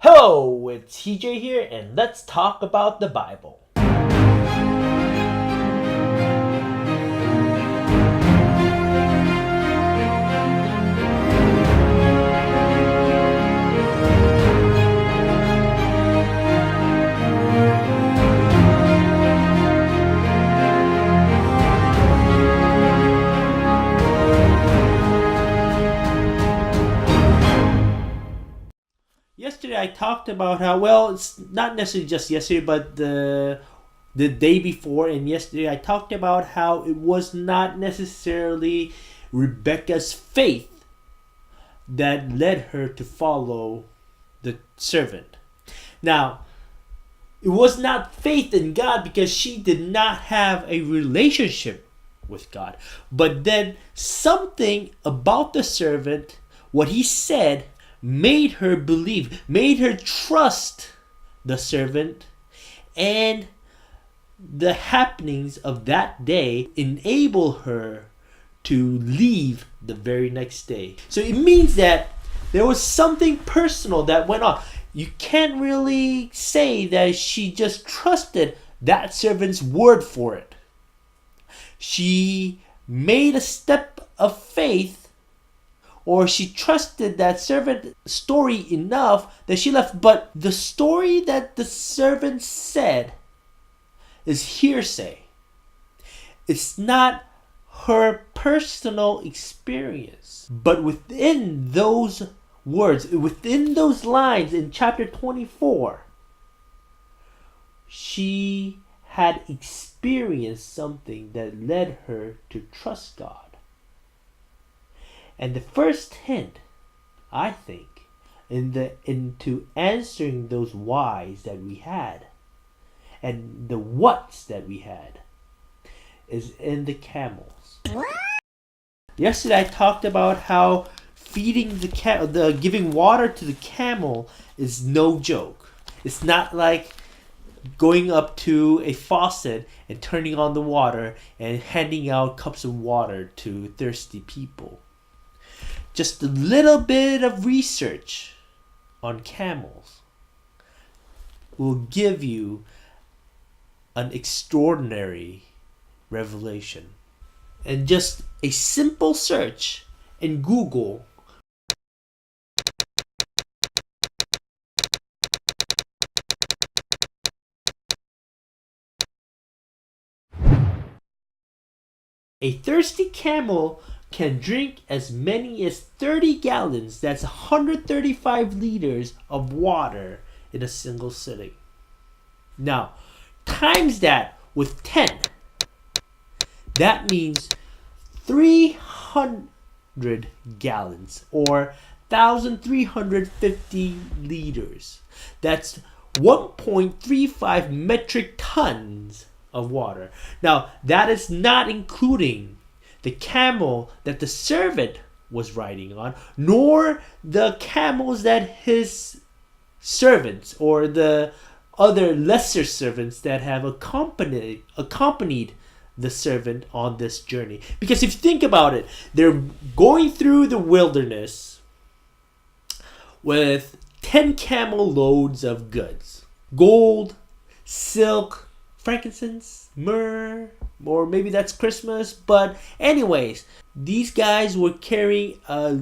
Hello, it's Hee-Jae here, and let's talk about the Bible. Yesterday I talked about how, well, it's not necessarily just yesterday, but the day before and yesterday I talked about how it was not necessarily Rebekah's faith that led her to follow the servant. Now, it was not faith in God because she did not have a relationship with God. But then something about the servant, what he said, made her believe, made her trust the servant, and the happenings of that day enable her to leave the very next day. So it means that there was something personal that went on. You can't really say that she just trusted that servant's word for it. She made a step of faith, or she trusted that servant story enough that she left. But the story that the servant said is hearsay. It's not her personal experience. But within those words, within those lines in chapter 24, she had experienced something that led her to trust God. And the first hint, I think, into answering those whys that we had and the whats that we had is in the camels. Yesterday I talked about how feeding the giving water to the camel is no joke. It's not like going up to a faucet and turning on the water and handing out cups of water to thirsty people. Just a little bit of research on camels will give you an extraordinary revelation. And just a simple search in Google a thirsty camel can drink as many as 30 gallons, that's 135 liters of water in a single sitting. Now, times that with 10. That means 300 gallons or 1,350 liters. That's 1.35 metric tons of water. Now, that is not including the camel that the servant was riding on, nor the camels that his servants or the other lesser servants that have accompanied the servant on this journey. Because if you think about it, they're going through the wilderness with 10 camel loads of goods: gold, silk, frankincense, myrrh, or maybe that's Christmas. But anyways, these guys were carrying a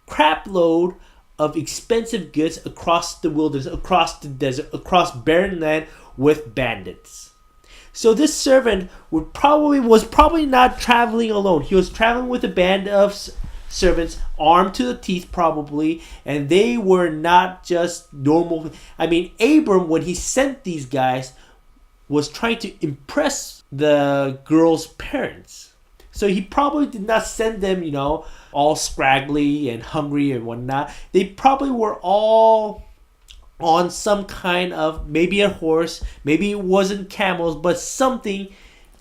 crap load of expensive goods across the wilderness, across the desert, across barren land with bandits. So this servant was probably not traveling alone. He was traveling with a band of servants, armed to the teeth probably, and they were not just normal. I mean, Abram, when he sent these guys, was trying to impress the girl's parents. So he probably did not send them, all scraggly and hungry and whatnot. They probably were all on some kind of, maybe a horse, maybe it wasn't camels, but something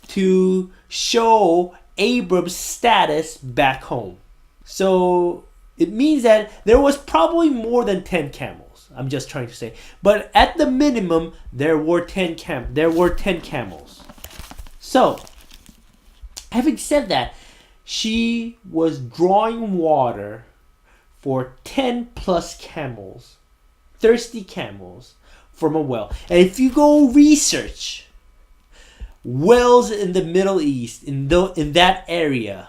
to show Abram's status back home. So it means that there was probably more than 10 camels. I'm just trying to say. But at the minimum, there were 10 camels. So, having said that, she was drawing water for 10 plus camels thirsty camels from a well. And if you go research wells in the Middle East, in that area,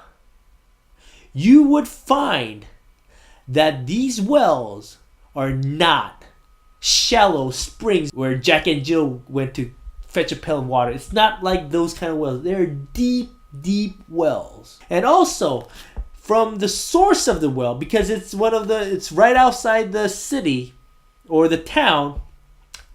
you would find that these wells are not shallow springs where Jack and Jill went to fetch a pail of water. It's not like those kind of wells. They're deep, deep wells. And also, from the source of the well, because it's right outside the city or the town,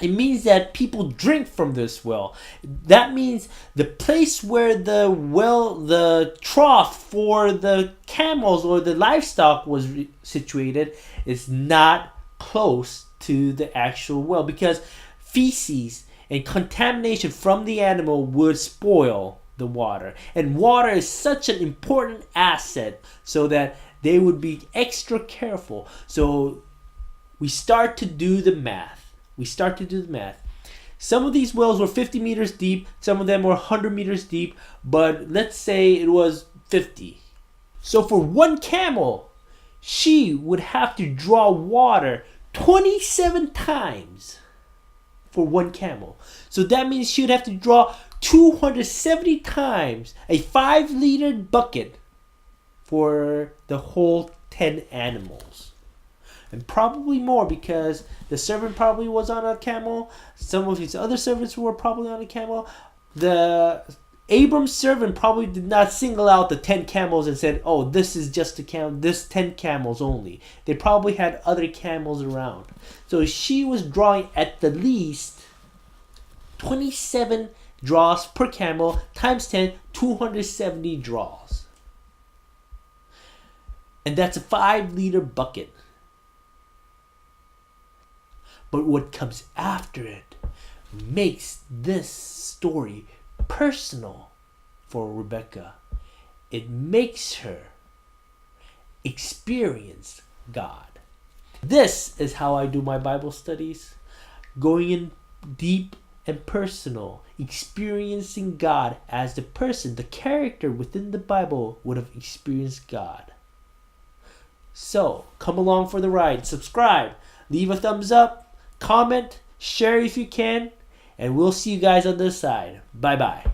it means that people drink from this well. That means the place where the trough for the camels or the livestock was situated is not close to the actual well, because feces and contamination from the animal would spoil the water. And water is such an important asset, so that they would be extra careful. So we start to do the math. Some of these wells were 50 meters deep, some of them were 100 meters deep, but let's say it was 50. So for one camel, she would have to draw water 27 times for one camel. So that means she would have to draw 270 times a 5-liter bucket for the whole 10 animals. And probably more, because the servant probably was on a camel. Some of his other servants were probably on a camel. Abram's servant probably did not single out the 10 camels and said, oh, this is just this 10 camels only. They probably had other camels around. So she was drawing at the least 27 draws per camel times 10, 270 draws. And that's a 5-liter bucket. But what comes after it makes this story personal for Rebekah. It makes her experience God. This is how I do my Bible studies. Going in deep and personal. Experiencing God as the person, the character within the Bible would have experienced God. So, come along for the ride. Subscribe. Leave a thumbs up. Comment, share if you can, and we'll see you guys on this side. Bye bye.